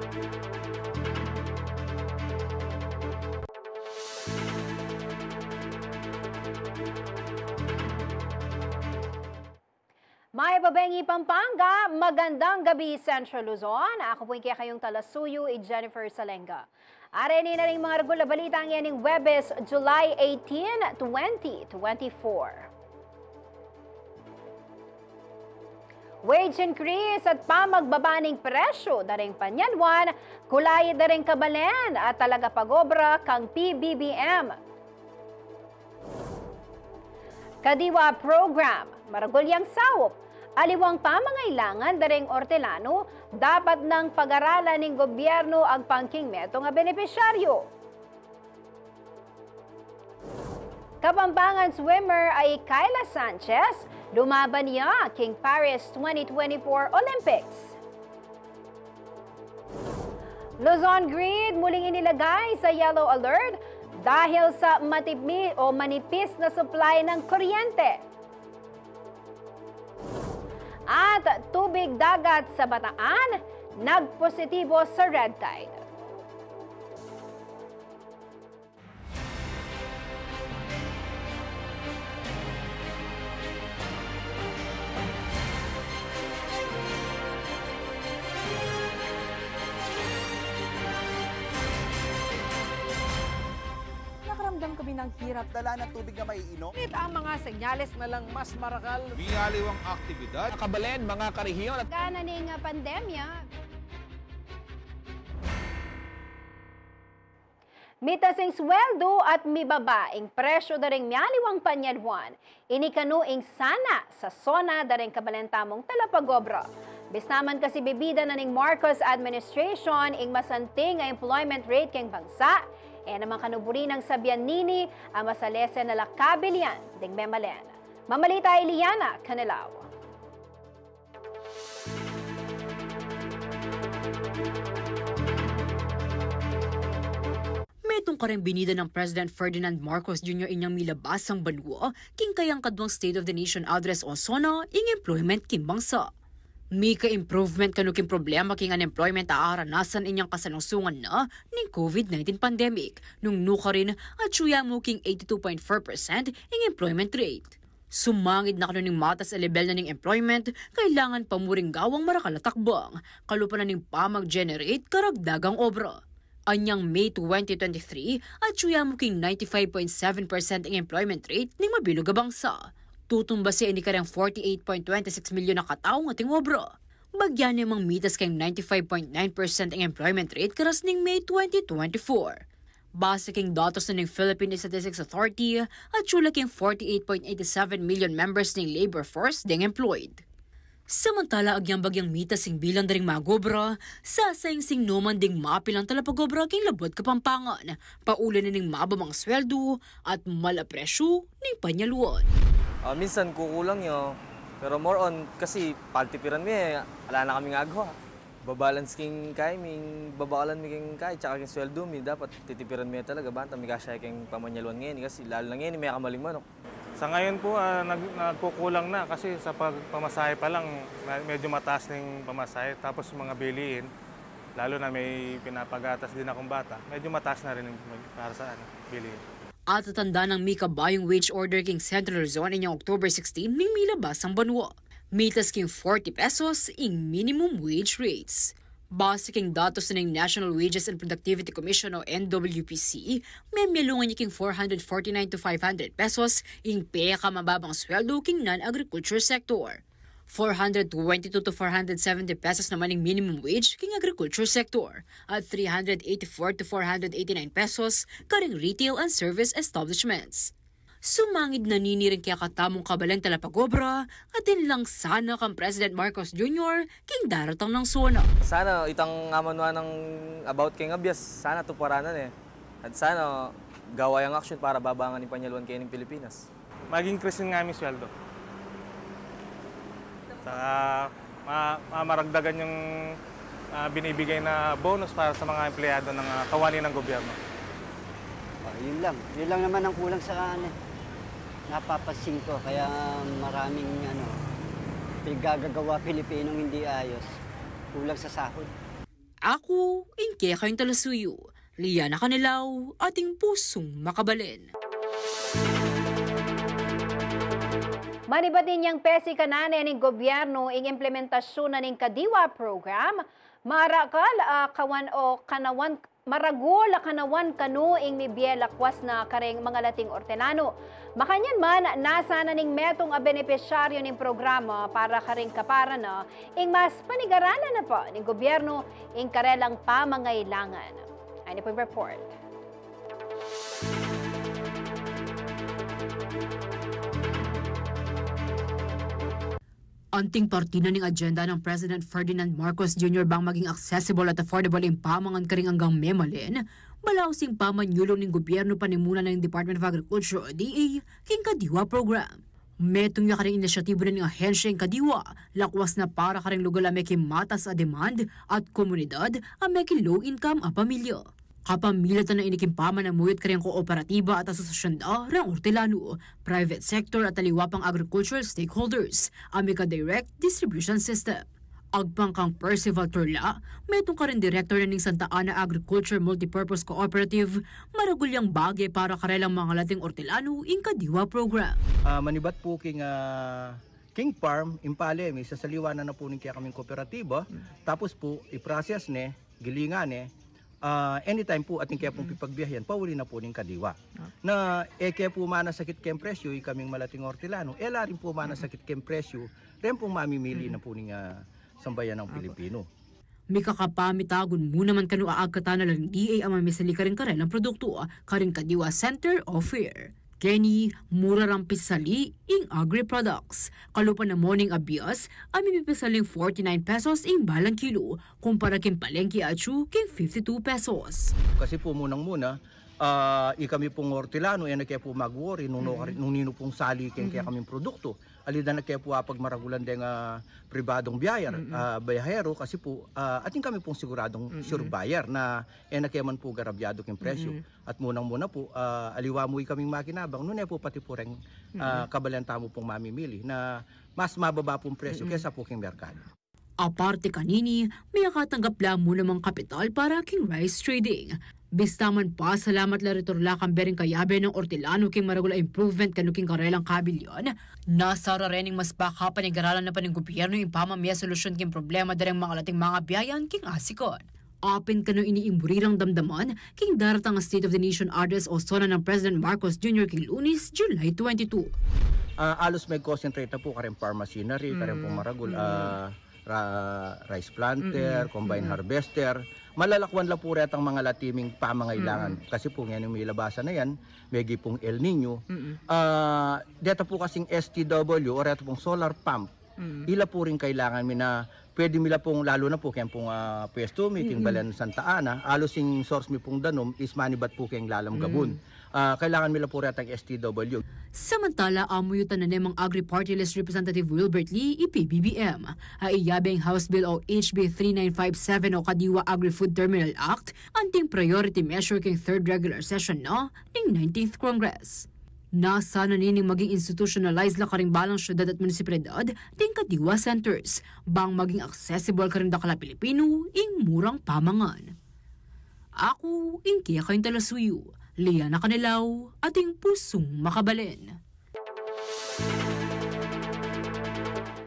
May Babengi, Pampanga, magandang gabi Central Luzon. Ako po yung kayong talasuyo, Jennifer Salenga. Areni na rin mga regular balita ang yaning Webes, July 18, 2024. Wage increase at pamagbabaning presyo daring panyanwan, kulay daring kabalen at talaga pagobra kang PBBM. Kadiwa program, maragulyang sawop, aliwang pamangailangan daring ortelano, dapat ng pag-aralan ng gobyerno ang pangking meto nga benepisyaryo. Kapampangan swimmer ay Kyla Sanchez, lumaban niya King Paris 2024 Olympics. Luzon Grid muling inilagay sa yellow alert dahil sa manipis na supply ng kuryente. At tubig dagat sa Bataan, nagpositibo sa red tide. Nakaramdam kami ng hirap. Dala ng tubig na maiinom. Ngunit ang mga senyales na lang mas marakal. Bingaliwang aktibidad. Kabalen, mga karehiyon. Gana ning pandemya. Mitasing sweldo at mibabaing presyo daring mialiwang panyanwan. Inikanuing sana sa sona daring kabalentamong talapagobra. Bisnaman kasi bibida na ning Marcos administration ing masanting nga employment rate keng bangsa. Naman kanuburi ng sabian nini ang masalese na lakabilian ding memalen. Mamalita Eliana Canilao. Metong kareng binida ng President Ferdinand Marcos Jr. inyang milabas ang banwa, king kayang kadwang State of the Nation address o SONA, ing employment kimbangsa. May ka-improvement kanuking problema king unemployment aaranasan inyang kasanungsungan na ng COVID-19 pandemic, nung nuka rin at suya mo king 82.4% ing employment rate. Sumangid na kanuning matas a level na ning employment, kailangan pamuring gawang marakalatakbang, kalupa na ning pamag-generate karagdagang obra. Anyang May 2023 at suya mo king 95.7% ing employment rate ning mabilog bangsa. Tutumba siya ini karang 48.26 milyon na katao ng ating obra. Bagyan niya mang mitas kayong 95.9% ang employment rate karas ning May 2024. Base king datos na ng Philippine Statistics Authority at sula king 48.87 million members ng labor force ding employed. Samantala agyang bagyang mitas sing bilang daring magobra, sasayang sing noman ding mapilang talapagobra king labot Kapampangan, paulan na ning mababang sweldo at malapresyo ning panyaluan. Minsan kukulang yun, pero more on kasi paltipiran mi wala na kami agawa. Babalance king kay ming babakalan mi king kay tsaka king sweldo mi dapat titipiran mi talaga banta mi kasya king pamanyaluan ngayon kasi lalo na ngayon may kamaling manok. Sa ngayon po nagkukulang na kasi sa pagpamasahe pa lang medyo mataas ning pamasahe tapos mga biliin lalo na may pinapagatas din akong bata. Medyo mataas na rin para sa biliin. At tatanda ng may kabayong wage order king Central Luzon inyong October 16 ning milabas ang banwa. Mitas king 40 pesos ing minimum wage rates. Base king datos ng National Wages and Productivity Commission o NWPC, may milungan niya king 449 to 500 pesos ing peka mababang sweldo king non-agriculture sector. 422 to 470 pesos naman ang minimum wage king agriculture sector at 384 to 489 pesos karing retail and service establishments. Sumangid na ninirin kaya katamong kabalang talapagobra at din lang sana kang President Marcos Jr. king daratang ng sona. Sana itang amanwa ng about king abyas, sana tuparanan At sana gaway ang action para babangan ni panyaluan kayo ng Pilipinas. Mag-increase nga aming sweldo. Maragdagan yung binibigay na bonus para sa mga empleyado ng kawani ng gobyerno. Yun lang. Yun lang naman ang kulang sa napapansin ko. Kaya maraming pinagagawa Pilipinong hindi ayos. Kulang sa sahod. Ako, Inke kayong Talasuyo, Liana Canilaw, ating pusong makabalin. Manibat ninyang pesi kanane ng gobyerno ing implementasyon na ning Kadiwa program, marakal kawan o kanawan maragol kanawan kanu ing mibiela kwas na kareng mga lating ortelano. Makanyan man nasa na ning metong a benepisyaryo ning programa para kareng kapara na ing mas panigaranan na pa ning gobyerno ing karelang pamangailangan. Ano po yung report? Anting partina ning agenda ng President Ferdinand Marcos Jr. bang maging accessible at affordable ang pamangan karing hanggang memalin, balaw sing pamanyulong ning gobyerno panimuna ng Department of Agriculture o DA king Kadiwa program. Metong ya karing inisyatibo na ning ahensya ing Kadiwa, lakwas na para karing lugar may matas a demand at komunidad a may low income a pamilya. Kapamilatan na inikimpaman ng muyot karyang kooperatiba at asosasyon da ng Ortelano, private sector at taliwapang agricultural stakeholders, amika direct distribution system. Agpang kang Percival Turla, metong ka rin director na ning Santa Ana Agriculture Multipurpose Cooperative, maragulyang bagay para karelang mga lating Ortelano ing Kadiwa program. Manibat po King Farm, Impale, may sasaliwanan na po ning kaya kaming kooperatiba, tapos po i-process ne, gilingan ne, anytime po ating kaya pong pipagbiyahan, pauli na po ning Kadiwa. Na kaya po mana sakit kem presyo, kaming malating Ortelano, rin po mana sakit kem presyo, rin pong mamimili na po ning sambayan ng Pilipino. May kakapamitagon muna man kanu aagkatan na lang DA ang mamisali karing karelang produkto, karing Kadiwa Center of Fair. Kenny, mura rang pisali ing agri-products. Kalupan na morning abias, amin pisaling 49 pesos ing balang kilo, kumpara kin palengke atsu king 52 pesos. Kasi po munang-muna, kami pong Ortelano, yan na kaya po mag-worry, nung nino pong sali kaya kaming produkto. Alida na kaya po pag maragulan din pribadong bayahero, kasi po ating kami pong siguradong sure buyer na yan na kaya man po garabyado king presyo. At munang-muna po, aliwa mo kaming makinabang, nun po pati po rin kabalanta mo pong mamimili na mas mababa pong presyo kaysa po king merkado. Aparte kanini, may akatanggap lang muna mga kapital para king rice trading. Bistaman pa, salamat la ritorla kang bering kayabe ng Ortelano king maragula improvement kanuking karelang kabilyon. Nasara rening mas baka panigaralan na pa ng gobyerno yung pamamaya solusyon king problema dareng mga lating mga biyayan king asikon. Apin kanu iniimburirang damdaman king daratang State of the Nation address o sona ng President Marcos Jr. king Lunes, July 22. Alos may concentrate na po karing farm machinery, karing pong maragul, rice planter, combine harvester. Malalakwan lang po retang mga latiming pamangailangan. Kasi po ngayon yung may labasan na yan, may pong El Nino. Dito po kasing STW o reto pong solar pump, ila po rin kailangan na pwede mila pong lalo na po kayang pong pwesto, meeting Balan Santa Ana, alos yung source mi pong danom is manibat po kayang lalam gabon. Kailangan nila po retang STW. Samantala, amuyutan na nemang Agri-Party List Representative Wilbert Lee, IPBBM. Iyabing House Bill o HB 3957 o Kadiwa Agri-Food Terminal Act, anting priority measure king third regular session na ng 19th Congress. Nasa nanining maging institutionalized la karing balang syudad at munisipalidad ting Kadiwa Centers, bang maging accessible karing dakala Pilipino ing murang pamangan. Ako, Inke kayong Talasuyo, Liana Canilaw, ating pusong makabalin.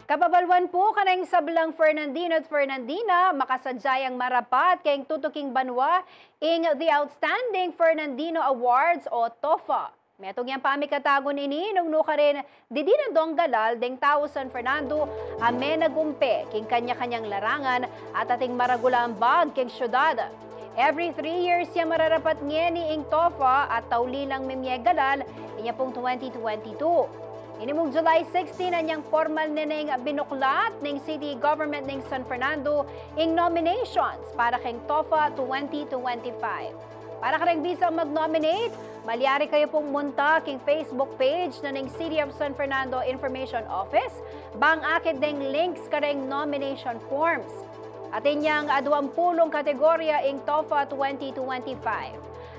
Kababalwan po kanang sablang Fernandino at Fernandina, makasadyayang marapat kayong tutuking banwa ing the Outstanding Fernandino Awards o TOFA. Metong yang pamikatagon ini nung nuka rin didinadong galal deng tao San Fernando ame nagumpe king kanya-kanyang larangan at ating maragula ang bag king syudad. Every 3 years siya mararapat niya ni ing TOFA at tauli lang mimye galal inya pong 2022. Ini mong July 16 anyang formal neneng binuklat ng City Government ng San Fernando ing nominations para king TOFA 2025. Para karang bisa mag-nominate, malyari kayo pong munta king Facebook page na ng City of San Fernando Information Office, bang akit deng links karang nomination forms. At inyang 20 kategorya ing TOFA 2025.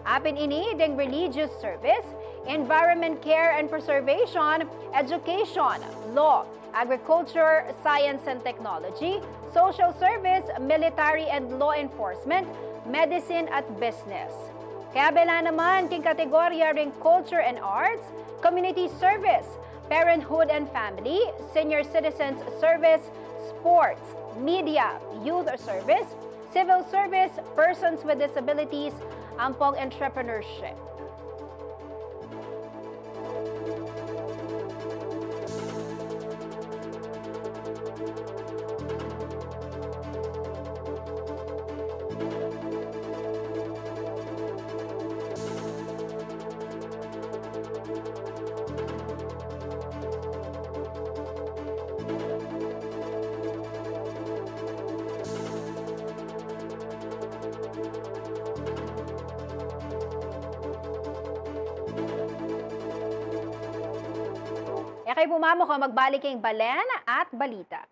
Apin ini deng religious service, environment care and preservation, education, law, agriculture, science and technology, social service, military and law enforcement, medicine at business. Kaya bela naman king kategorya ring culture and arts, community service, parenthood and family, senior citizens service, sports, media, youth service, civil service, persons with disabilities, ampong entrepreneurship. Kay pumamo ko magbalik kay Balen at Balita.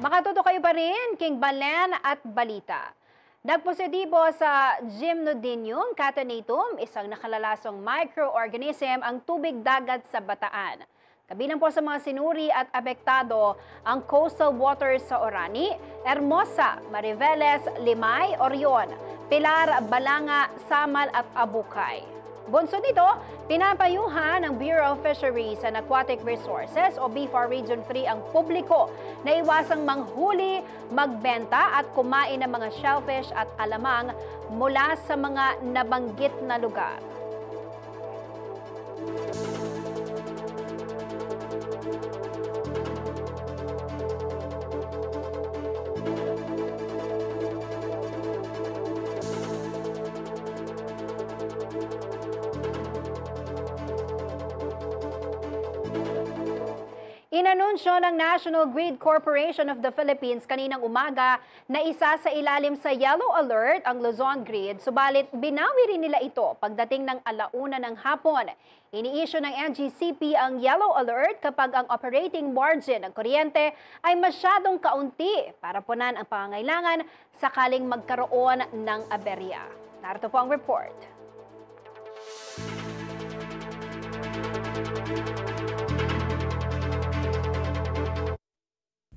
Makatuto kayo pa rin king Balen at Balita. Nagpositibo sa Gymnodium catenatum, isang nakalalasong microorganism ang tubig dagat sa Bataan. Kabilang po sa mga sinuri at apektado ang coastal waters sa Orani, Hermosa, Mariveles, Limay, Orion, Pilar, Balanga, Samal at Abukay. Bunsod nito, pinapayuhan ng Bureau of Fisheries and Aquatic Resources o BFAR Region 3 ang publiko na iwasang manghuli, magbenta at kumain ng mga shellfish at alamang mula sa mga nabanggit na lugar. Inanunsyo ng National Grid Corporation of the Philippines kaninang umaga na isa sa ilalim sa Yellow Alert ang Luzon Grid, subalit binawi rin nila ito pagdating ng 1:00 ng hapon. Ini-issue ng NGCP ang Yellow Alert kapag ang operating margin ng kuryente ay masyadong kaunti para punan ang pangangailangan sakaling magkaroon ng aberya. Narito po ang report.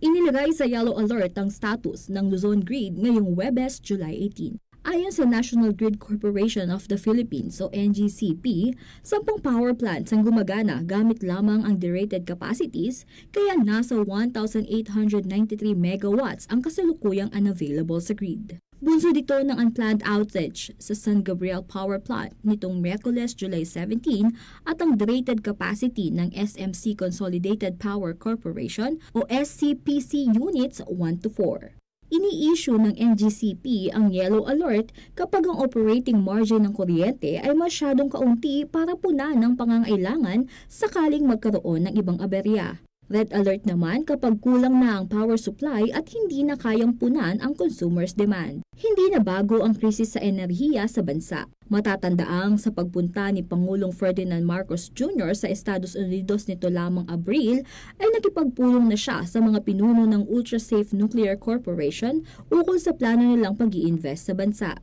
Inilagay sa yellow alert ang status ng Luzon Grid ngayong Huwebes, July 18. Ayon sa National Grid Corporation of the Philippines o NGCP, 10 power plants ang gumagana gamit lamang ang derated capacities, kaya nasa 1,893 megawatts ang kasalukuyang unavailable sa grid. Bunso dito ng unplanned outage sa San Gabriel Power Plant nitong Miyerkules, July 17 at ang derated capacity ng SMC Consolidated Power Corporation o SCPC Units 1-4. Ini-issue ng NGCP ang yellow alert kapag ang operating margin ng kuryente ay masyadong kaunti para punan ng pangangailangan sakaling magkaroon ng ibang aberya. Red alert naman kapag kulang na ang power supply at hindi na kayang punan ang consumers' demand. Hindi na bago ang krisis sa enerhiya sa bansa. Matatandaang sa pagpunta ni Pangulong Ferdinand Marcos Jr. sa Estados Unidos nito lamang Abril ay nakipagpulong na siya sa mga pinuno ng Ultrasafe Nuclear Corporation ukol sa plano nilang pag-i-invest sa bansa.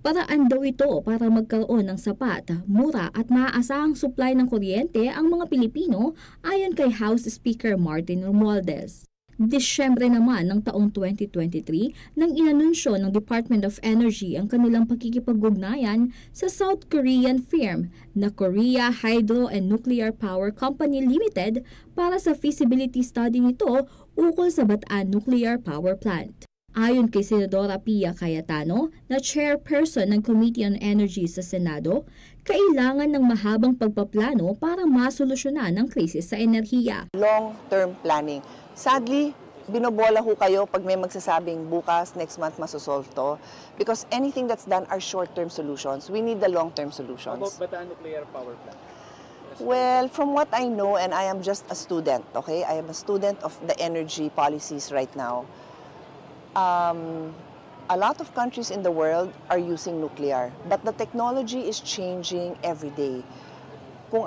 Paraan daw ito para magkaroon ng sapat, mura at maaasahang supply ng kuryente ang mga Pilipino ayon kay House Speaker Martin Romualdez. Disyembre naman ng taong 2023 nang inanunsyo ng Department of Energy ang kanilang pakikipag-ugnayan sa South Korean firm na Korea Hydro and Nuclear Power Company Limited para sa feasibility study nito ukol sa Bataan Nuclear Power Plant. Ayon kay Senadora Pia Cayetano, na chairperson ng Committee on Energy sa Senado, kailangan ng mahabang pagpaplano para masolusyonan ang krisis sa enerhiya. Long-term planning. Sadly, binobola ho kayo pag may magsasabing bukas, next month masosolve to. Because anything that's done are short-term solutions. We need the long-term solutions. How about Bataan Nuclear Power Plant? Well, from what I know, and I am just a student, okay? I am a student of the energy policies right now. A lot of countries in the world are using nuclear, but the technology is changing every day. Kung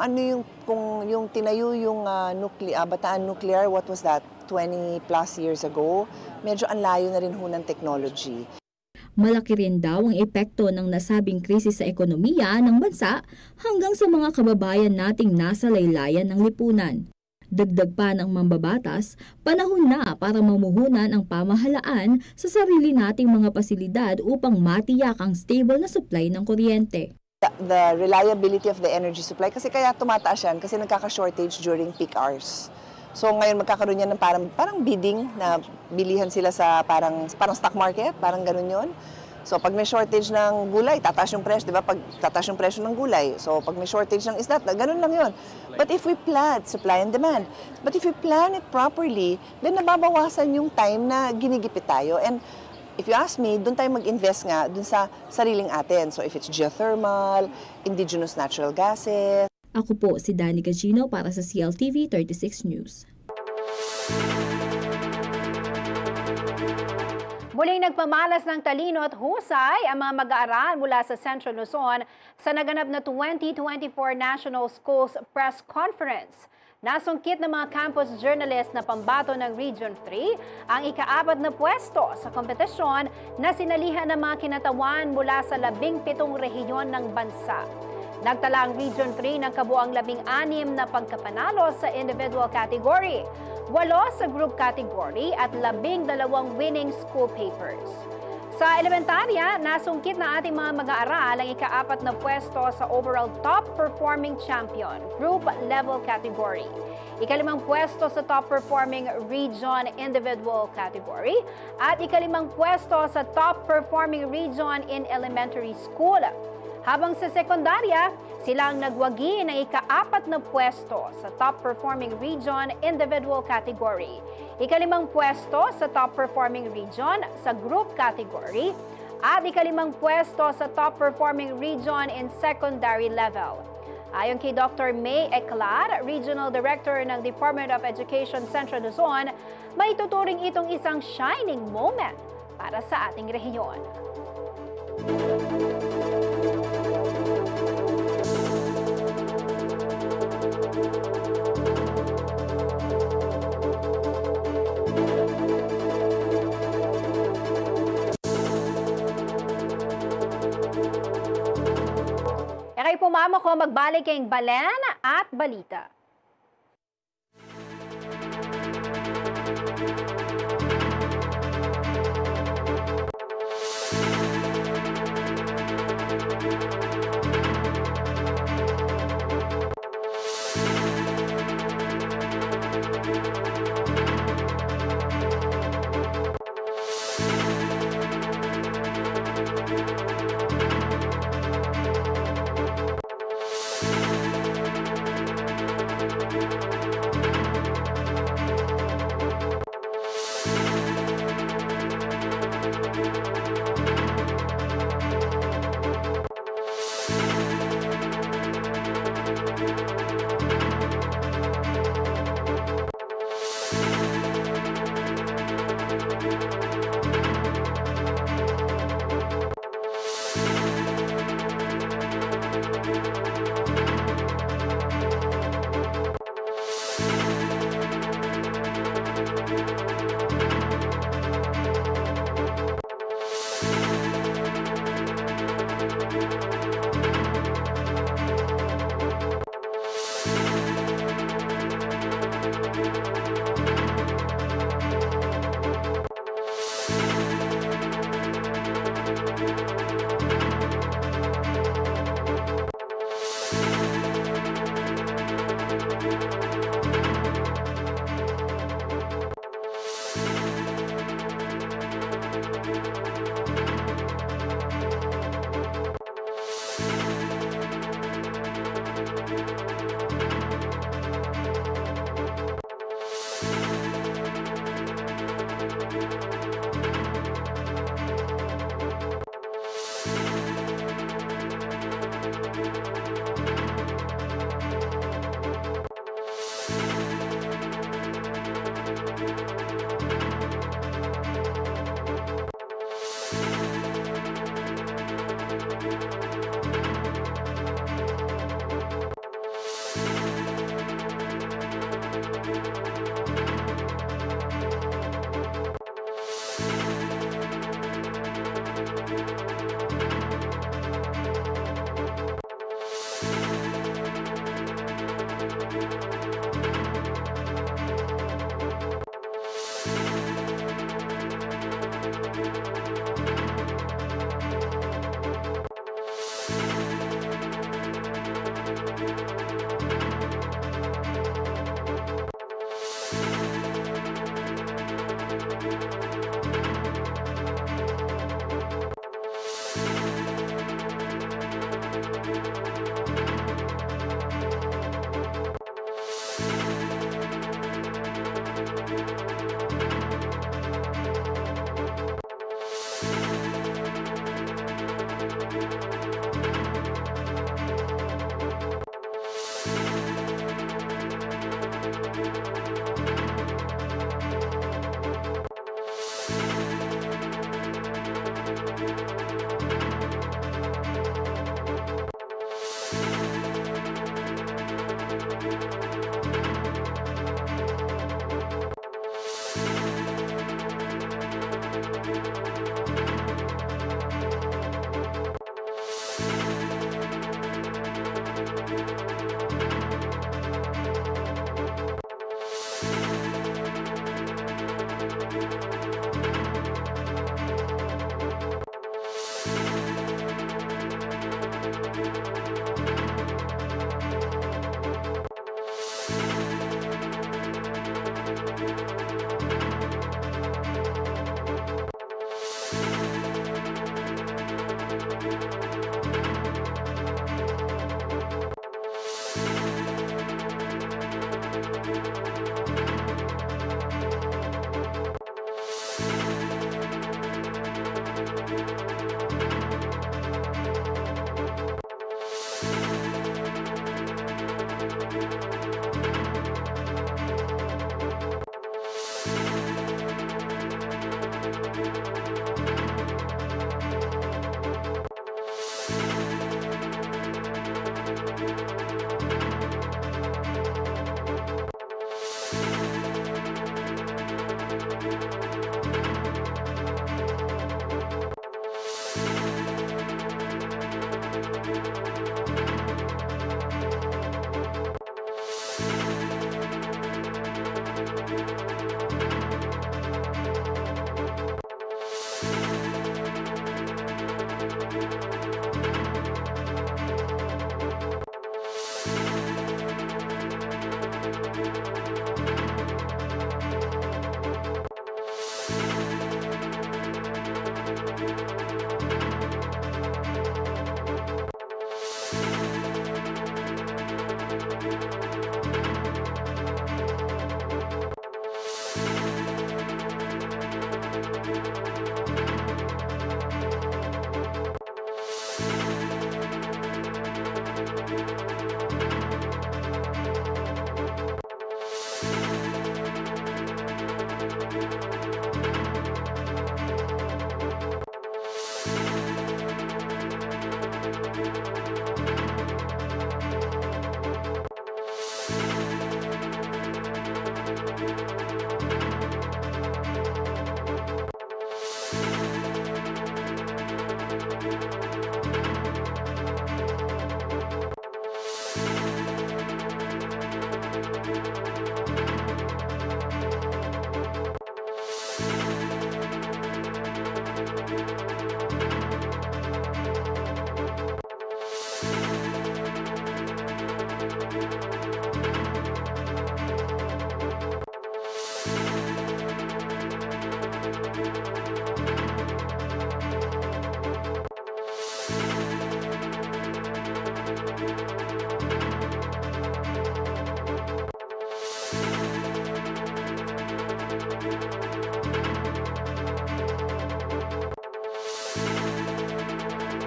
yung tinayo yung Bataan Nuclear, what was that, 20 plus years ago, medyo ang layo na rin ho ng technology. Malaki rin daw ang epekto ng nasabing krisis sa ekonomiya ng bansa hanggang sa mga kababayan nating nasa laylayan ng lipunan. Dagdag pa ng mambabatas, panahon na para mamuhunan ang pamahalaan sa sarili nating mga pasilidad upang matiyak ang stable na supply ng kuryente. The reliability of the energy supply, kasi kaya tumataas yan, kasi nagkaka-shortage during peak hours. So ngayon magkakaroon yan ng parang bidding na bilihan sila sa parang stock market, parang ganun yun. So pag may shortage ng gulay, tataas yung presyo, di ba? Pag tataas yung presyo ng gulay. So pag may shortage ng isda, ganun lang yun. But if we plan, supply and demand. But if we plan it properly, then nababawasan yung time na ginigipit tayo. And if you ask me, doon tayo mag-invest nga doon sa sariling atin. So if it's geothermal, indigenous natural gases. Ako po si Danny Gagino para sa CLTV 36 News. Muling nagpamalas ng talino at husay ang mga mag-aaral mula sa Central Luzon sa naganap na 2024 National Schools Press Conference. Nasungkit ng mga campus journalist na pambato ng Region 3 ang ika-4 na pwesto sa kompetisyon na sinalihan ng mga kinatawan mula sa 17 rehiyon ng bansa. Nagtala ang Region 3 ng kabuang 16 na pagkapanalo sa individual category, 8 sa group category at 12 winning school papers. Sa elementarya, nasungkit na ating mga mag-aaral ang ika-4 na pwesto sa overall top performing champion, group level category. Ika-5 pwesto sa top performing region individual category at ika-5 pwesto sa top performing region in elementary school. Habang sa sekundarya, silang nagwagi ng ika-4 na pwesto sa top performing region individual category. Ika-5 pwesto sa top performing region sa group category at ika-5 pwesto sa top performing region in secondary level. Ayon kay Dr. May Eclar, Regional Director ng Department of Education Central Luzon, may tuturing itong isang shining moment para sa ating rehiyon. Kay pumama ko magbalik kayong Balen at Balita.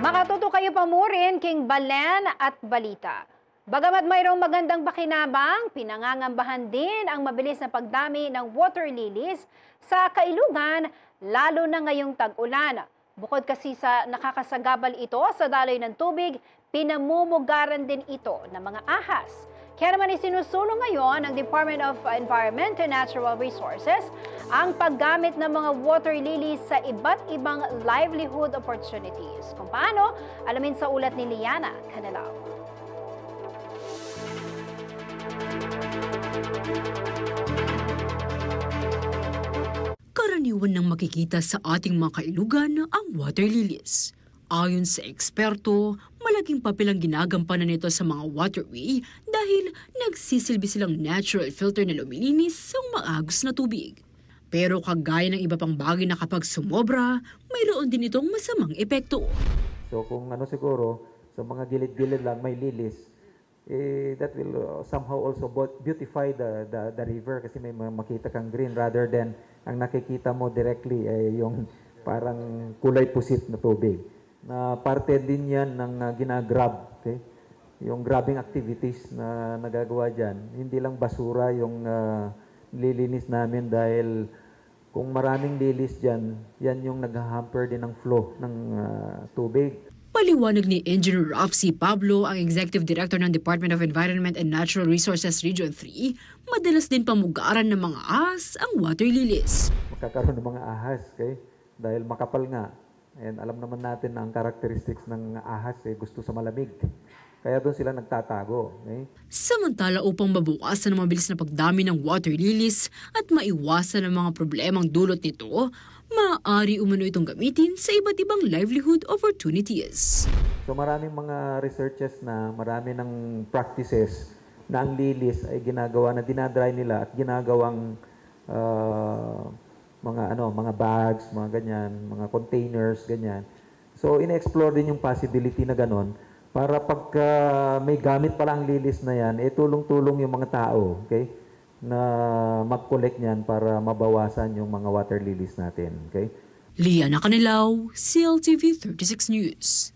Makatuto kayo pamurin king Balen at Balita. Bagamat mayroong magandang pakinabang, pinangangambahan din ang mabilis na pagdami ng water lilies sa Kailugan, lalo na ngayong tag-ulan. Bukod kasi sa nakakasagabal ito sa daloy ng tubig, pinamumugaran din ito ng mga ahas. Kaya naman isinusulong ngayon ng Department of Environment and Natural Resources ang paggamit ng mga water lilies sa iba't ibang livelihood opportunities. Kung paano, alamin sa ulat ni Liana Canelao. Karaniwan nang makikita sa ating mga kailugan ang water lilies. Ayon sa eksperto, malaking papel ang ginagampanan nito sa mga waterway dahil nagsisilbi silang natural filter na lumilinis sa maagos na tubig. Pero kagaya ng iba pang bagay na kapag sumobra, mayroon din itong masamang epekto. So kung siguro, sa mga gilid-gilid lang may lilis, that will somehow also beautify the river kasi may makita kang green rather than ang nakikita mo directly yung parang kulay pusit na tubig. Na parte din yan ng ginagrab, okay? Yung grabbing activities na nagagawa dyan. Hindi lang basura yung nililinis namin dahil kung maraming lilis dyan, yan yung nag-hamper din ng flow ng tubig. Paliwanag ni Engineer Ralph C. Pablo, ang Executive Director ng Department of Environment and Natural Resources Region 3, madalas din pamugaran ng mga ahas ang water lilies. Magkakaroon ng mga ahas, okay? Dahil makapal nga. And alam naman natin na ang characteristics ng ahas gusto sa malamig. Kaya doon sila nagtatago. Okay? Samantala upang mabawasan ang mabilis na pagdami ng water lilies at maiwasan ang mga problemang dulot nito, maaari umano itong gamitin sa iba't ibang livelihood opportunities. So maraming mga researches na marami ng practices na ang lilies ay ginagawa na dinadry nila at ginagawang mga bags, mga ganyan, mga containers, ganyan. So, ina-explore din yung possibility na ganon para pagka may gamit pala ang lilis na yan, tulong-tulong yung mga tao, okay, na mag-collect niyan para mabawasan yung mga water lilies natin, okay? Liana Canelao, CLTV 36 News.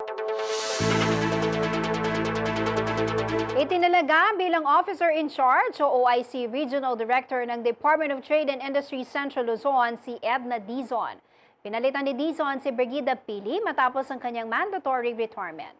Itinalaga bilang Officer in Charge o OIC Regional Director ng Department of Trade and Industry Central Luzon si Edna Dizon. Pinalitan ni Dizon si Brigida Pili matapos ang kanyang mandatory retirement.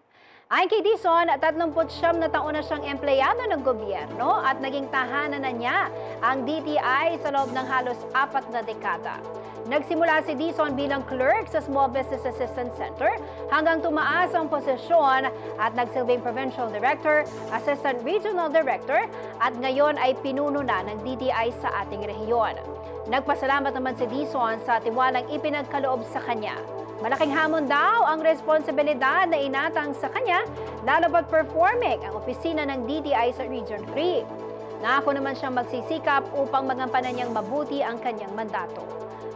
Ayon kay Dizon, 39 na taon na siyang empleyado ng gobyerno at naging tahanan na niya ang DTI sa loob ng halos 4 na dekada. Nagsimula si Dizon bilang clerk sa Small Business Assistance Center hanggang tumaas ang posisyon at nagsilbing Provincial Director, Assistant Regional Director at ngayon ay pinuno na ng DTI sa ating rehiyon. Nagpasalamat naman si Dizon sa tiwalang ipinagkaloob sa kanya. Malaking hamon daw ang responsibilidad na inatang sa kanya, lalo pat performing ang opisina ng DTI sa Region 3. Nangako naman siyang magsisikap upang magampanan niyang mabuti ang kanyang mandato.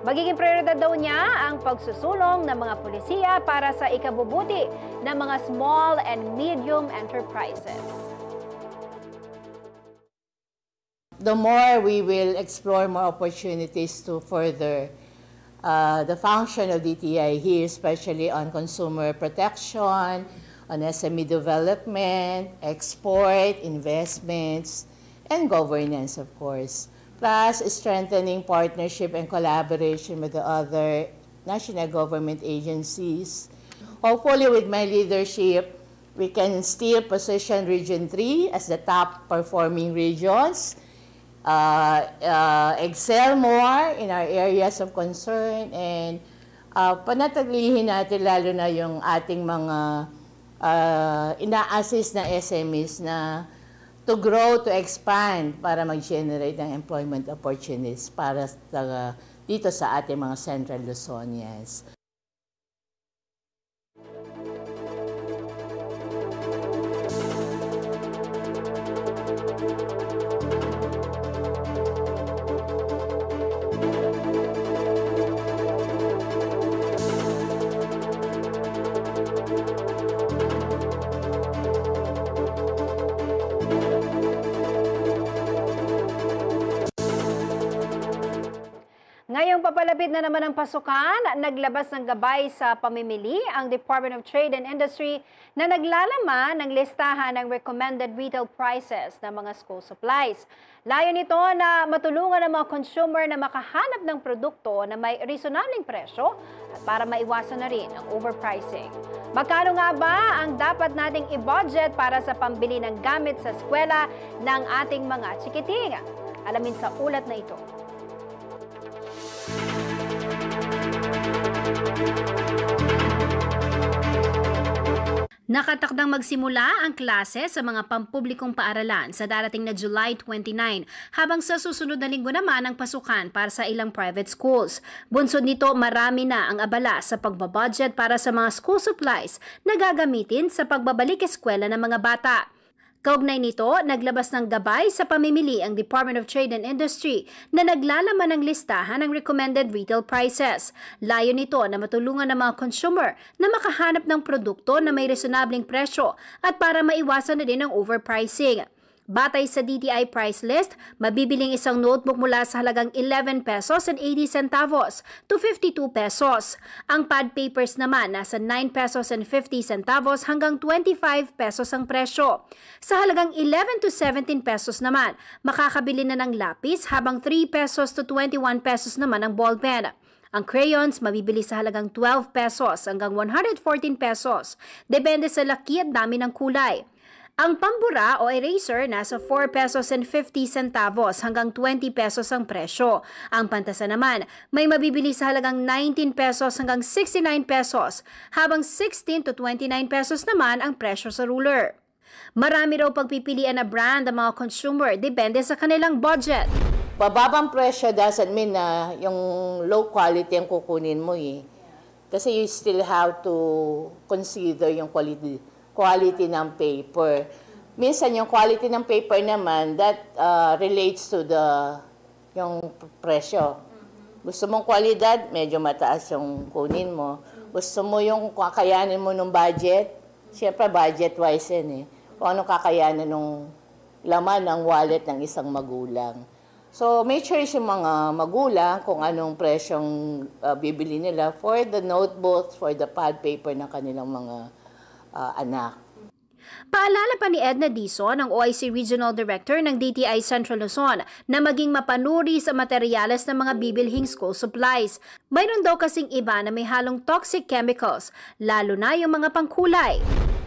Magiging prioridad daw niya ang pagsusulong ng mga pulisiya para sa ikabubuti ng mga small and medium enterprises. The more we will explore more opportunities to further the function of DTI here, especially on consumer protection, on SME development, export, investments, and governance, of course. Plus, strengthening partnership and collaboration with the other national government agencies. Hopefully, with my leadership, we can still position Region 3 as the top performing regions excel more in our areas of concern, and panatilihin natin lalo na yung ating mga ina-assist na SMEs na to grow, to expand para mag-generate ng employment opportunities para dito sa ating mga Central Luzonians. Ngayong papalapit na naman ang pasukan, naglabas ng gabay sa pamimili ang Department of Trade and Industry na naglalaman ng listahan ng recommended retail prices ng mga school supplies. Layo nito na matulungan ang mga consumer na makahanap ng produkto na may reasonabling presyo at para maiwasan na rin ang overpricing. Magkano nga ba ang dapat nating i-budget para sa pambili ng gamit sa eskwela ng ating mga chikiting? Alamin sa ulat na ito. Nakatakdang magsimula ang klase sa mga pampublikong paaralan sa darating na July 29, habang sa susunod na linggo naman ang pasukan para sa ilang private schools. Bunsod nito, marami na ang abala sa pagbabudget para sa mga school supplies na gagamitin sa pagbabalik eskwela ng mga bata. Kaugnay nito, naglabas ng gabay sa pamimili ang Department of Trade and Industry na naglalaman ng listahan ng recommended retail prices. Layo nito na matulungan ng mga consumer na makahanap ng produkto na may reasonabling presyo at para maiwasan na din ang overpricing. Batay sa DTI price list, mabibiling isang notebook mula sa halagang 11 pesos and 80 centavos to 52 pesos. Ang pad papers naman nasa 9 pesos and 50 centavos hanggang 25 pesos ang presyo. Sa halagang 11 to 17 pesos naman, makakabili na ng lapis habang 3 pesos to 21 pesos naman ang ballpen. Ang crayons mabibili sa halagang 12 pesos hanggang 114 pesos. Depende sa laki at dami ng kulay. Ang pambura o eraser nasa 4 pesos and 50 centavos hanggang 20 pesos ang presyo. Ang pantasa naman may mabibili sa halagang 19 pesos hanggang 69 pesos, habang 16 to 29 pesos naman ang presyo sa ruler. Marami raw pagpipilian na brand ang mga consumer, depende sa kanilang budget. Bababang presyo doesn't mean na yung low quality ang kukunin mo eh. Kasi you still have to consider yung quality ng paper. Minsan yung quality ng paper naman, that relates to yung presyo. Gusto mong kwalidad, medyo mataas yung kunin mo. Gusto mo yung kakayanin mo ng budget, siyempre budget-wise yan eh. Kung anong kakayanin ng laman ng wallet ng isang magulang. So, make sure yung mga magulang kung anong presyong bibili nila for the notebooks, for the pad paper ng kanilang mga anak. Paalala pa ni Edna Dizon, ang OIC Regional Director ng DTI Central Luzon, na maging mapanuri sa materyales ng mga bibilhing school supplies. Mayroon daw kasing iba na may halong toxic chemicals, lalo na yung mga pangkulay.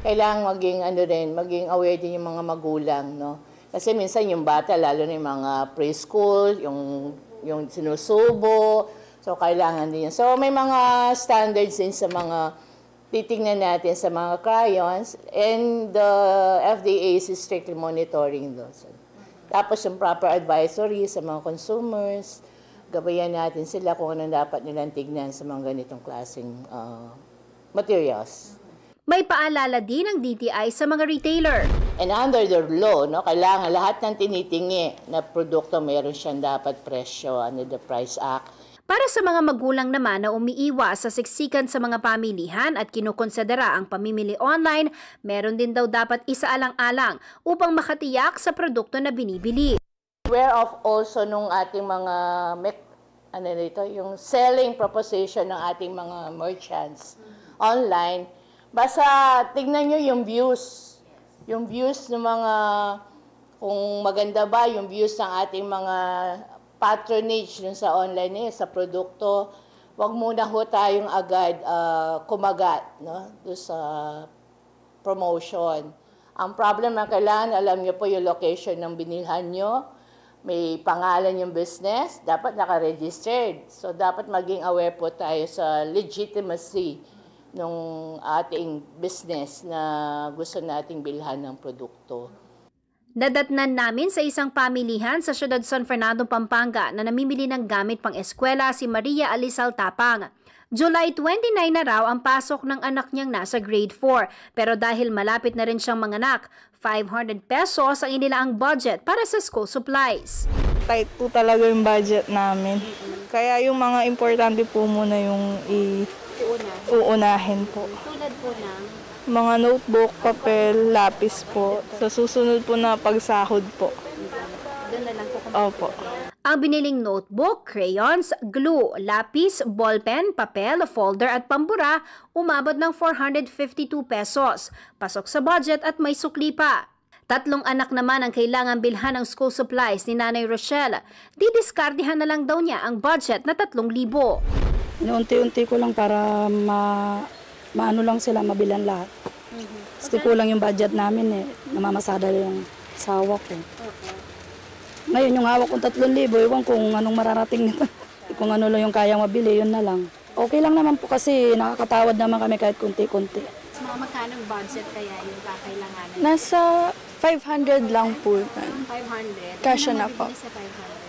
Kailangan maging aware din yung mga magulang, no? Kasi minsan yung bata, lalo na yung mga preschool, yung sinusubo, so kailangan din yun. So may mga standards din sa mga titingnan natin sa mga crayons, and the FDA is strictly monitoring those. Tapos yung proper advisory sa mga consumers, gabayan natin sila kung ano dapat nilang tignan sa mga ganitong klaseng materials. May paalala din ng DTI sa mga retailer. And under the law, no, kailangan lahat ng tinitingi na produkto meron siyang dapat presyo under the Price Act. Para sa mga magulang naman na umiiwas sa siksikan sa mga pamilihan at kinukonsidera ang pamimili online, meron din daw dapat isaalang-alang upang makatiyak sa produkto na binibili. Aware of also nung ating mga yung selling proposition ng ating mga merchants online. Basta tignan nyo yung views. Yung views ng mga, kung maganda ba yung views ng ating mga patronage dun sa online sa produkto. Huwag muna ho tayong agad kumagat, no, dun sa promotion. Ang problem na kailangan, alam nyo po yung location ng binilhan nyo, may pangalan yung business, dapat naka-registered. So dapat maging aware po tayo sa legitimacy ng ating business na gusto nating bilhan ng produkto. Nadatnan namin sa isang pamilihan sa siyudad San Fernando, Pampanga na namimili ng gamit pang eskwela si Maria Alisal Tapang. July 29 na raw ang pasok ng anak niyang nasa grade 4. Pero dahil malapit na rin siyang manganak, 500 pesos ang inilaang budget para sa school supplies. Tight po talaga yung budget namin. Kaya yung mga importante po muna yung uunahin po. Tulad po ng Mga notebook, papel, lapis po. Sa susunod po na pagsahod po. doon na lang po kung Opo. ang biniling notebook, crayons, glue, lapis, ballpen, papel, folder at pambura umabot ng 452 pesos. Pasok sa budget at may sukli pa. 3 anak naman ang kailangan bilhan ng school supplies ni Nanay Rochelle. Didiskardihan na lang daw niya ang budget na 3,000. Unti-unti ko lang para maano lang sila, mabilan lahat. Kasi kulang yung budget namin namamasada yung sawa ko. Ngayon yung hawak kong 3,000, ewan kung anong mararating nito. Kung ano lang yung kaya mabili, yun na lang. Okay lang naman po kasi nakakatawad naman kami kahit kunti-kunti. Mga magkano budget kaya yung kakailanganan? Nasa 500 lang po. 500? Kasya na po. Sa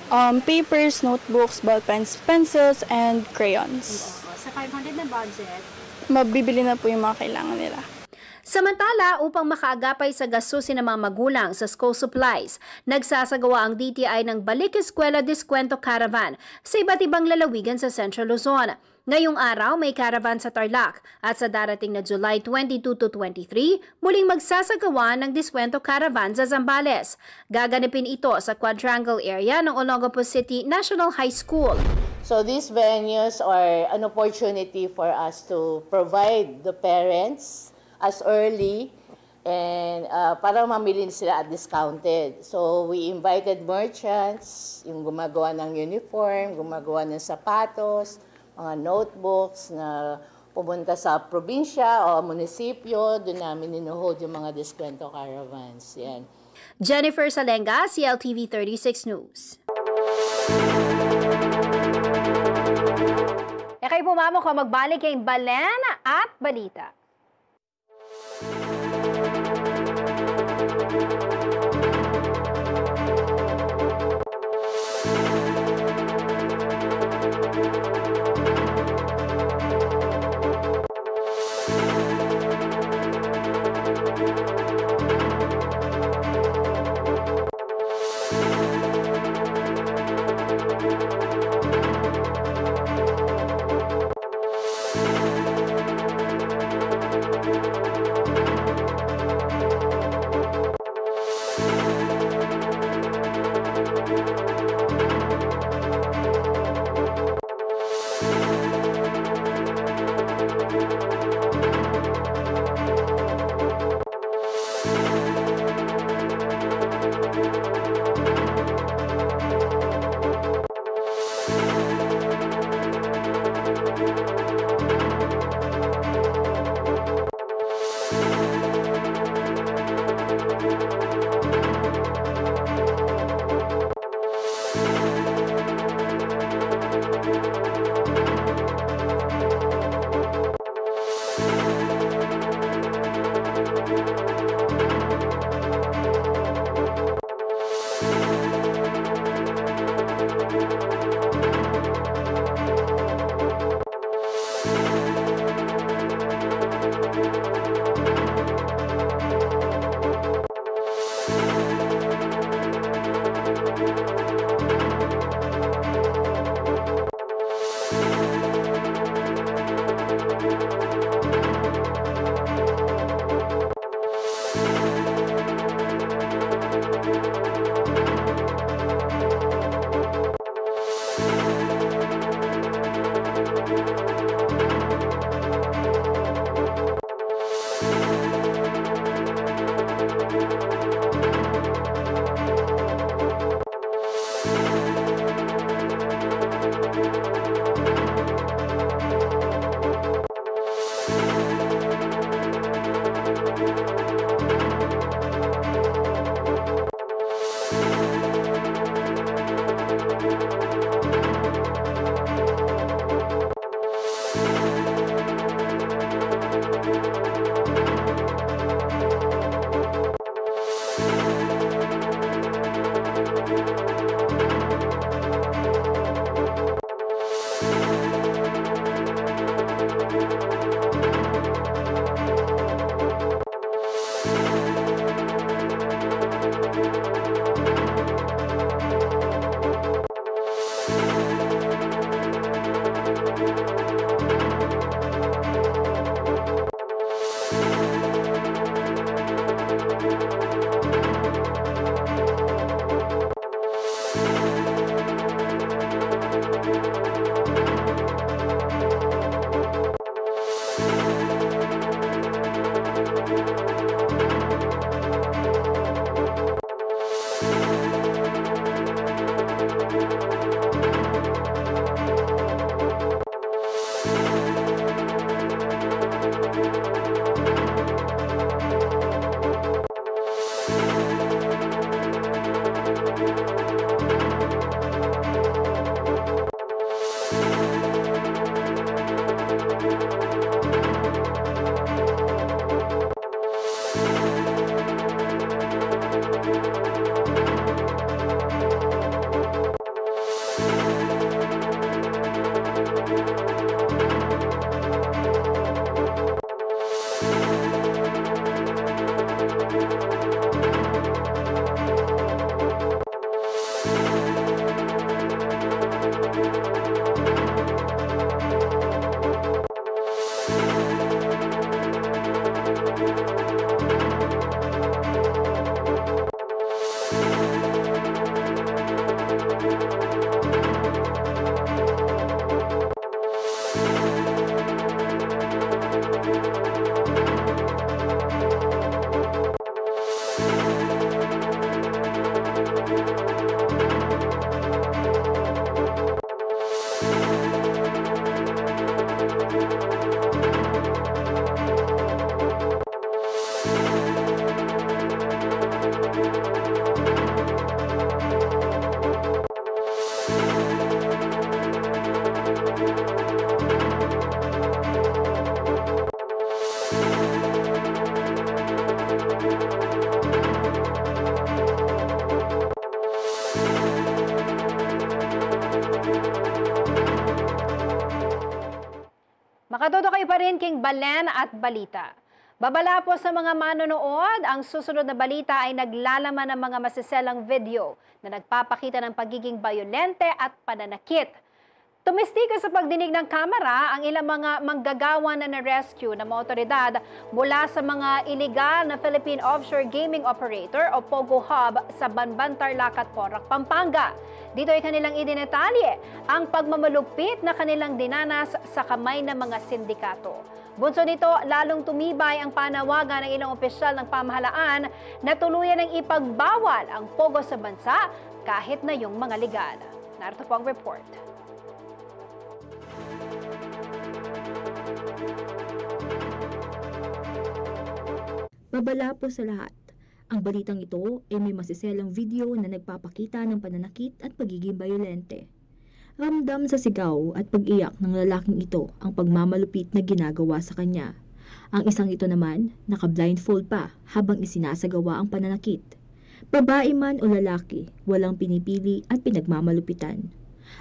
500? Papers, notebooks, ballpens, pencils, and crayons. Sa 500 na budget, Mabibili na po yung mga kailangan nila. samantala, upang makaagapay sa gastusin ng mga magulang sa school supplies, nagsasagawa ang DTI ng Balik Eskwela Diskwento Caravan sa iba't ibang lalawigan sa Central Luzon. Ngayong araw, may caravan sa Tarlac at sa darating na July 22 to 23, muling magsasagawa ng Diskwento Caravan sa Zambales. Gaganapin ito sa Quadrangle area ng Olongapo City National High School. So these venues are an opportunity for us to provide the parents as early and para mamili sila at discounted. So we invited merchants, yung gumagawa ng uniform, gumagawa ng sapatos, mga notebooks na pumunta sa probinsya o munisipyo, doon namin inuhold yung mga diskwento caravans. Yan. Jennifer Salenga, CLTV 36 News. Kayo pumamo ko magbalik kay Balen at Balita. Makatodo kayo pa rin king Balen at Balita. Babala po sa mga manonood, ang susunod na balita ay naglalaman ng mga masiselang video na nagpapakita ng pagiging bayolente at pananakit. Tumestigo sa pagdinig ng kamera ang ilang mga manggagawa na na-rescue ng mga otoridad mula sa mga iligal na Philippine Offshore Gaming Operator o POGO Hub sa Banban, Tarlac at Porac, Pampanga. Dito ay kanilang idinetalye ang pagmamalupit na kanilang dinanas sa kamay ng mga sindikato. Bunso nito, lalong tumibay ang panawagan ng ilang opisyal ng pamahalaan na tuluyan ng ipagbawal ang POGO sa bansa kahit na yung mga legal. Narito po ang report. Babala po sa lahat. Ang balitang ito ay may masiselang video na nagpapakita ng pananakit at pagiging bayolente. Ramdam sa sigaw at pag-iyak ng lalaking ito ang pagmamalupit na ginagawa sa kanya. Ang isang ito naman, naka-blindfold pa habang isinasagawa ang pananakit. Babae man o lalaki, walang pinipili at pinagmamalupitan.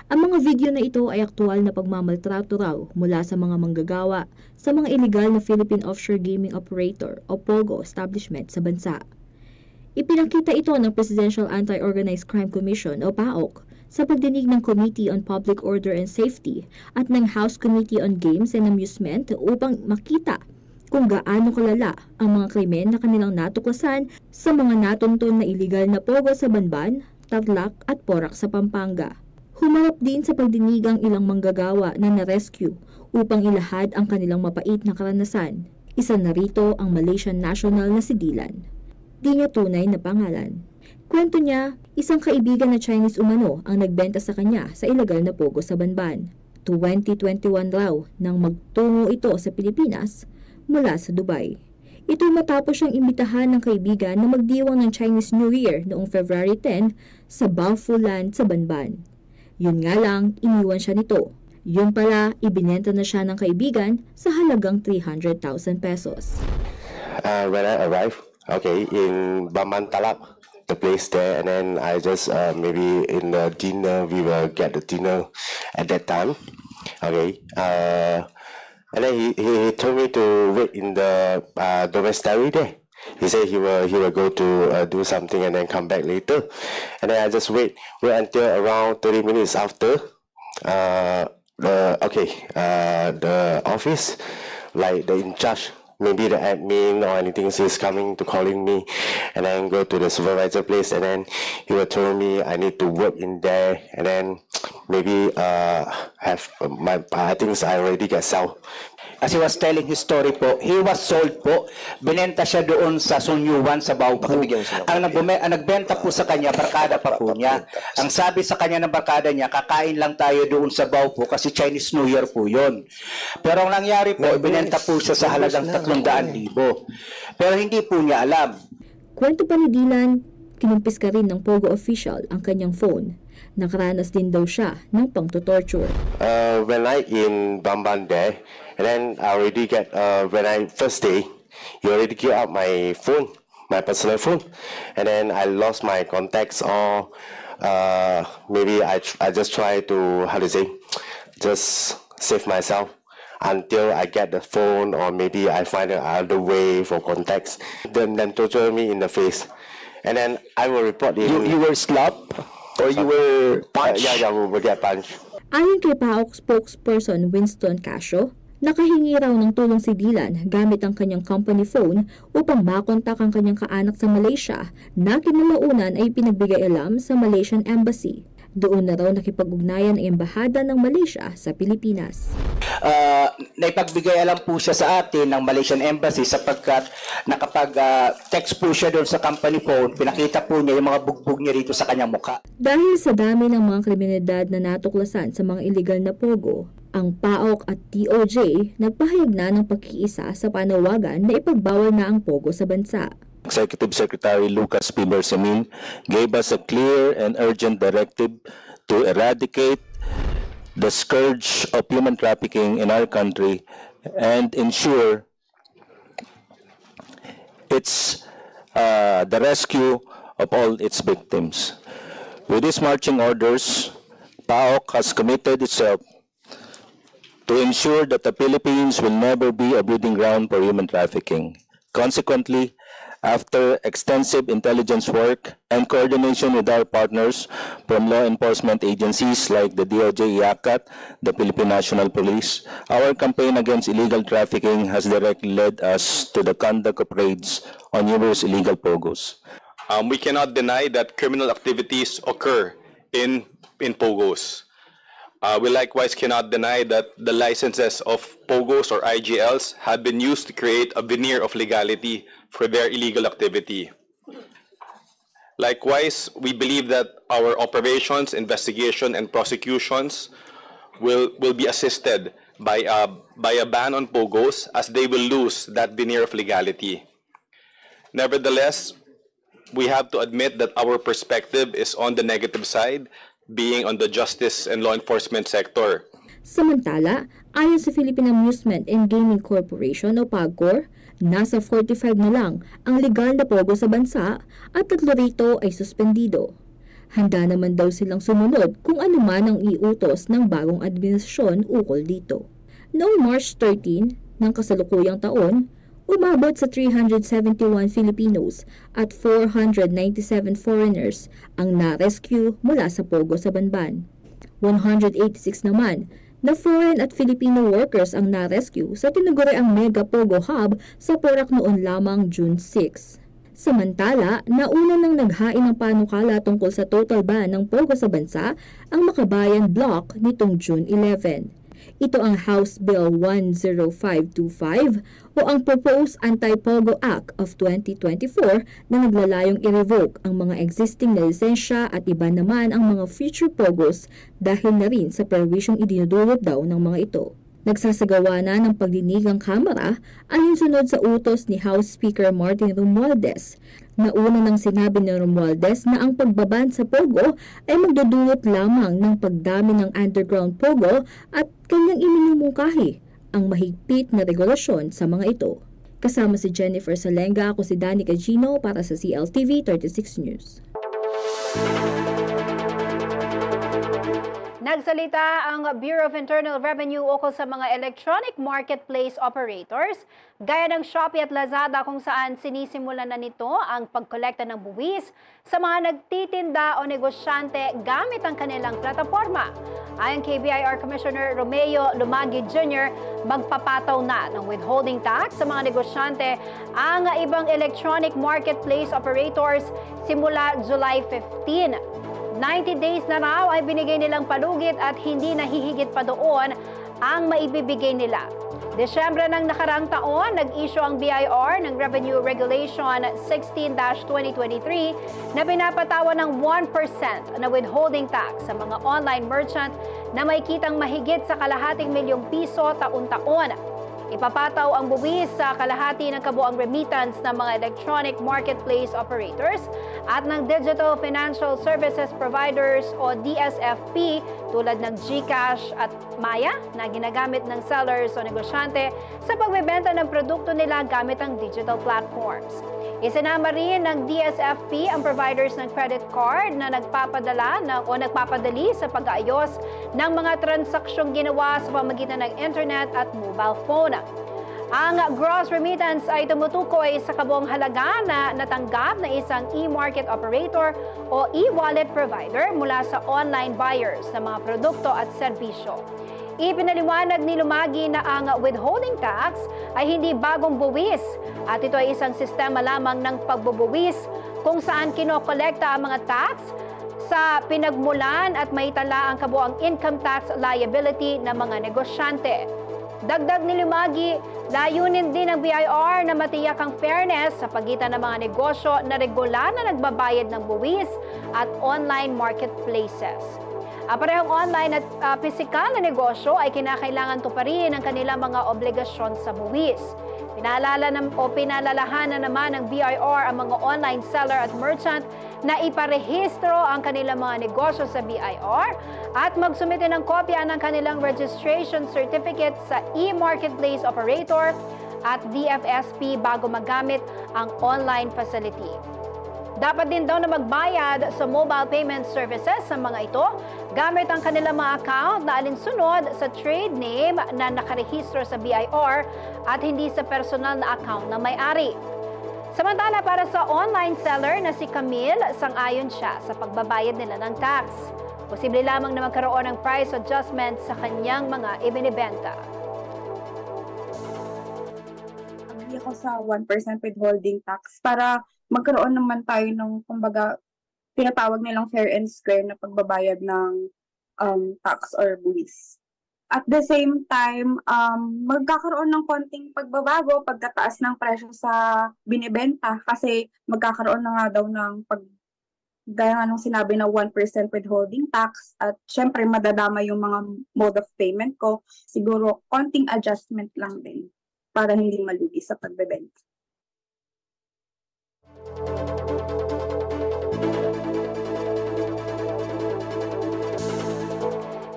Ang mga video na ito ay aktual na pagmamaltrato raw mula sa mga manggagawa sa mga illegal na Philippine Offshore Gaming Operator o POGO establishment sa bansa. Ipinakita ito ng Presidential Anti-Organized Crime Commission o PAOC sa pagdinig ng Committee on Public Order and Safety at ng House Committee on Games and Amusement upang makita kung gaano kalala ang mga krimen na kanilang natuklasan sa mga natuntun na illegal na POGO sa Banban, Tarlac at Porac sa Pampanga. Humarap din sa pagdinig ang ilang manggagawa na na-rescue upang ilahad ang kanilang mapait na karanasan. Isa na rito ang Malaysian national na si Dylan. Di niya tunay na pangalan. Kwento niya, isang kaibigan na Chinese umano ang nagbenta sa kanya sa ilegal na POGO sa Banban. 2021 raw nang magtungo ito sa Pilipinas mula sa Dubai. Ito matapos siyang imbitahan ng kaibigan na magdiwang ng Chinese New Year noong February 10 sa Baofu Land sa Banban. Yun nga lang, iniwan siya nito. Yun pala, ibinenta na siya ng kaibigan sa halagang 300,000 pesos. When I arrived, in Banban Tarlac, the place there, and then I just maybe in the dinner, we will get the dinner at that time. And then he told me to wait in the domiciliary there. He said he will go to do something and then come back later. And then I just wait until around 30 minutes after the office, like the in charge, maybe the admin or anything, is coming to calling me, and then go to the supervisor place, and then he will tell me I need to work in there, and then maybe have my things I already get sold. As he was telling his story po, he was sold po. Binenta siya doon sa Sunyuan sa Baofu. Ang nagbenta po sa kanya, barkada pa po niya. Ang sabi sa kanya ng barkada niya, kakain lang tayo doon sa Baofu kasi Chinese New Year po yun. Pero ang nangyari po, binenta po siya sa halagang 300,000. Pero hindi po niya alam. Kwento pa ni Dylan, kinumpis ka rin ng POGO official ang kanyang phone. Nakaranas din daw siya ng pang-torture. When I in Banban there, and then I already get, when I first day, he already give out my phone, my personal phone, and then I lost my contacts, or maybe I just try to, just save myself until I get the phone, or maybe I find another way for contacts. Then torture me in the face, and then I will report it. You were slapped? Or you were punched? Yeah, we will get punched. Ayon kay PAOK spokesperson Winston Casio, nakahingi raw ng tulong si Dylan gamit ang kanyang company phone upang makontak ang kanyang kaanak sa Malaysia na kinalaunan ay pinagbigay alam sa Malaysian Embassy. Doon na raw nakipag-ugnayan ang Embahada ng Malaysia sa Pilipinas. Naipagbigay alam po siya sa atin ng Malaysian Embassy sapagkat nakapag-text po siya doon sa company phone, pinakita po niya yung mga bugbog niya rito sa kanyang mukha. Dahil sa dami ng mga kriminalidad na natuklasan sa mga illegal na POGO, ang PAOK at DOJ nagpahayag na ng pagkiisa sa panawagan na ipagbawal na ang POGO sa bansa. Executive Secretary Lucas P. Bersamin gave us a clear and urgent directive to eradicate the scourge of human trafficking in our country and ensure the rescue of all its victims. With these marching orders, PAOK has committed itself to ensure that the Philippines will never be a breeding ground for human trafficking. Consequently, after extensive intelligence work and coordination with our partners from law enforcement agencies like the DOJ, IACAT, the Philippine National Police, our campaign against illegal trafficking has directly led us to the conduct of raids on numerous illegal POGOs. We cannot deny that criminal activities occur in POGOs. We likewise cannot deny that the licenses of POGOs or IGLs have been used to create a veneer of legality for their illegal activity. Likewise, we believe that our operations, investigation, and prosecutions will be assisted by a ban on POGOs, as they will lose that veneer of legality. Nevertheless, we have to admit that our perspective is on the negative side, being on the justice and law enforcement sector. Samantala, ayon sa Philippine Amusement and Gaming Corporation o PAGCOR, nasa 45 na lang ang legal na pogo sa bansa at 3 rito ay suspendido. Handa naman daw silang sumunod kung ano man ang iutos ng bagong administrasyon ukol dito. Noong March 13 ng kasalukuyang taon, umabot sa 371 Filipinos at 497 foreigners ang na-rescue mula sa pogo sa Banban. 186 naman na foreign at Filipino workers ang na-rescue sa tinaguriang Mega Pogo Hub sa Porac noon lamang June 6. Samantala, nauna nang naghain ng panukala tungkol sa total ban ng Pogo sa bansa ang Makabayan Bloc nitong June 11. Ito ang House Bill 10525 o ang Proposed Anti-Pogo Act of 2024 na naglalayong i-revoke ang mga existing na lisensya at iba naman ang mga future Pogos dahil na rin sa perwisyong idinudulot daw ng mga ito. Nagsasagawa na ng pagdinig ang Kamara ayon-sunod sa utos ni House Speaker Martin Romualdez. Nauna nang sinabi ni Romualdez na ang pagbaban sa Pogo ay magdudulot lamang ng pagdami ng underground Pogo at kanyang iminumungkahi ang mahigpit na regulasyon sa mga ito. Kasama si Jennifer Salenga, ako si Danica Gino para sa CLTV 36 News. Nagsalita ang Bureau of Internal Revenue ukol sa mga electronic marketplace operators gaya ng Shopee at Lazada kung saan sinisimulan na nito ang pagkolekta ng buwis sa mga nagtitinda o negosyante gamit ang kanilang plataforma. Ayon kay BIR Commissioner Romeo Lumagi Jr., magpapataw na ng withholding tax sa mga negosyante ang ibang electronic marketplace operators simula July 15. 90 days na raw ay binigay nilang palugit at hindi nahihigit pa doon ang maibibigay nila. Desyembre ng nakarang taon, nag-issue ang BIR ng Revenue Regulation 16-2023 na pinapatawan ng 1% na withholding tax sa mga online merchant na may kitang mahigit sa ₱250 milyong taon-taon. Ipapataw ang buwis sa kalahati ng kabuang remittance ng mga electronic marketplace operators at ng Digital Financial Services Providers o DSFP tulad ng GCash at Maya na ginagamit ng sellers o negosyante sa pagbebenta ng produkto nila gamit ang digital platforms. Isinama rin ng DSFP ang providers ng credit card na nagpapadali sa pag-aayos ng mga transaksyong ginawa sa pamamagitan ng internet at mobile phone. Ang gross remittance ay tumutukoy sa kabuang halaga na natanggap na isang e-market operator o e-wallet provider mula sa online buyers ng mga produkto at serbisyo. Ipinaliwanag ni Lumagi na ang withholding tax ay hindi bagong buwis at ito ay isang sistema lamang ng pagbubuwis kung saan kinokolekta ang mga tax sa pinagmulan at maitala ang kabuang income tax liability ng mga negosyante. Dagdag ni Lumagi, layunin din ng BIR na matiyak ang fairness sa pagitan ng mga negosyo na regular na nagbabayad ng buwis at online marketplaces. Parehong online at pisikal na negosyo ay kinakailangan tuparin ang kanilang mga obligasyon sa buwis. Pinalalahanan naman ng BIR ang mga online seller at merchant na iparehistro ang kanilang mga negosyo sa BIR at magsumite ng kopya ng kanilang registration certificate sa e-marketplace operator at DFSP bago magamit ang online facility. Dapat din daw na magbayad sa mobile payment services sa mga ito gamit ang kanilang mga account na alinsunod sa trade name na nakarehistro sa BIR at hindi sa personal na account na may-ari. Samantala, para sa online seller na si Camille, sang-ayon siya sa pagbabayad nila ng tax. Posible lamang na magkaroon ng price adjustment sa kanyang mga ibinibenta. Agree ako sa 1% withholding tax para magkaroon naman tayo ng, kumbaga, tinatawag nilang fair and square na pagbabayad ng tax or buwis. At the same time, magkakaroon ng konting pagbabago pagkataas ng presyo sa binibenta kasi magkakaroon na nga daw ng gaya nga nung sinabi na 1% withholding tax at syempre madadama yung mga mode of payment ko. Siguro konting adjustment lang din para hindi malugi sa pagbebenta.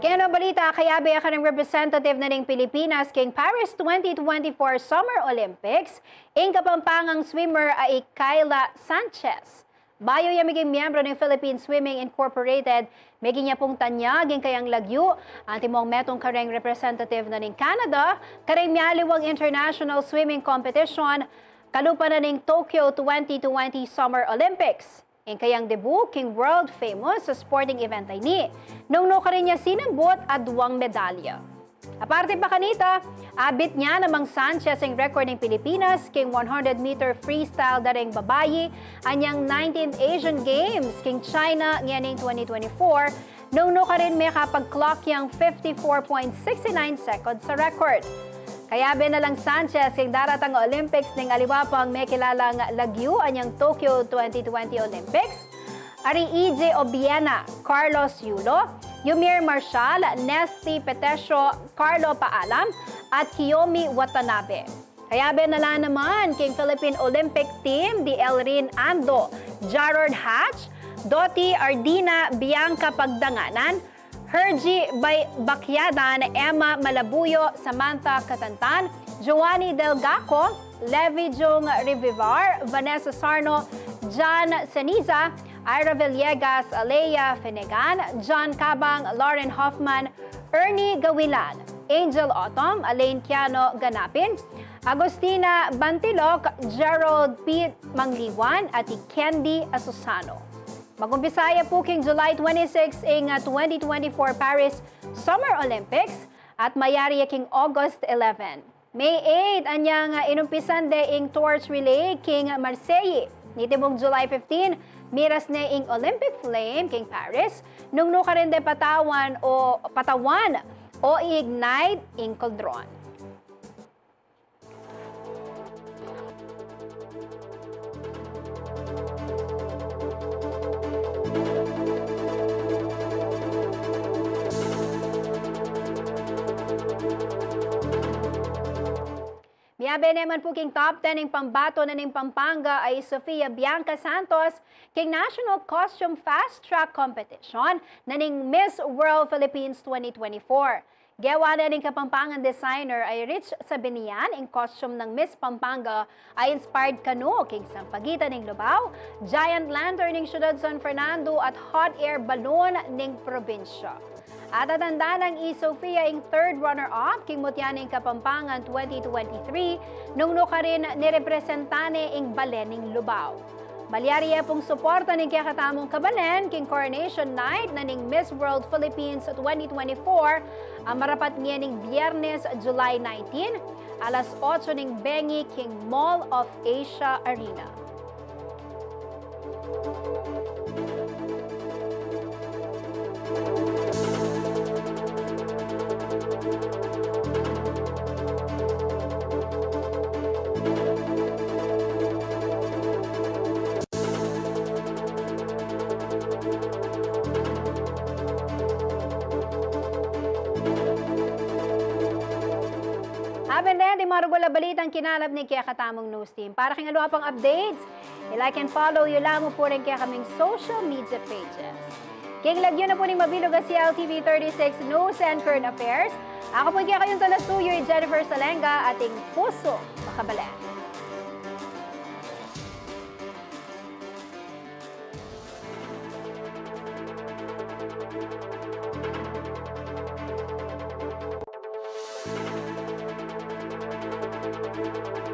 Kaya ng balita, kayabi ka ng representative na ng Pilipinas king Paris 2024 Summer Olympics, ang kapampangang swimmer ay Kayla Sanchez. Bayo yung maging miyembro ng Philippine Swimming Incorporated, may niya pong tanyag ang kayang lagyo, ang timong metong kareng representative na ng Canada, kareng miyaliwang international swimming competition, kalupa na ng Tokyo 2020 Summer Olympics. Ang kayang debut, king world famous sa sporting event ay ni. Nung ka rin niya sinambot at 2 medalya. Aparte pa kanita, abit niya namang Sanchez ang record ng Pilipinas, king 100-meter freestyle daring babayi, anyang 19th Asian Games, king China nganing 2024, nung ka rin may kapag-clock yung 54.69 seconds sa record. Kaya na lang Sanchez kung daratang Olympics ng aliwapang may kilalang lagyo anyang Tokyo 2020 Olympics. Ari EJ Obiena, Carlos Yulo, Yumir Marshall, Nesty Petesio, Carlo Paalam, at Kiyomi Watanabe. Kaya na lang naman king Philippine Olympic Team di Elrin Ando, Jarrod Hatch, Doti Ardina Bianca Pagdanganan, Hergy Bakyadan, Emma Malabuyo, Samantha Katantan, Joanny Delgaco, Levi Jung Rivivar, Vanessa Sarno, John Seniza, Ira Villegas, Alea Fenegan, John Cabang, Lauren Hoffman, Ernie Gawilan, Angel Otom, Alain Kiano Ganapin, Agustina Bantilok, Gerald P. Mangliwan, at Candy Asusano. Magumpisaya po king July 26 ang 2024 Paris Summer Olympics at mayari king August 11. May 8 anyang inumpisan de ing torch relay king Marseille. Nitibong July 15, miras na ing Olympic flame king Paris. Nung ka rin de patawan o i-ignite ing Caldron. Miyabe naman po king top 10 ng pambato na ng Pampanga ay Sofia Bianca Santos king National Costume Fast Track Competition na ng Miss World Philippines 2024. Gawa na ng Kapampangan designer ay Rich Sabinian ang costume ng Miss Pampanga ay inspired kano king Sampaguita ng Lubao, Giant Lantern ng Ciudad San Fernando at Hot Air Balloon ng probinsya. At atanda ng Sofia ang third runner-up king Mutyaning Kapampangan 2023 nung ka rin nirepresentane ang Balen ng Lubao. Balyariya pong suporta ng kakatamong Kabalen king Coronation Night na ng Miss World Philippines 2024 ang marapat niya ng Biyernes, July 19, alas 8 ng Bengi king Mall of Asia Arena. Aben din, di marugula balitang kinalap ni Kaya Katamong News Team. Para kang aluha pang updates, i-like and follow yun lang mo po rin kaya kaming social media pages. King lagyo na po ni Mabilog si LTV 36 News and Current Affairs. Ako po kaya kayong talasuyo, Jennifer Salenga, ating puso makabalan. News.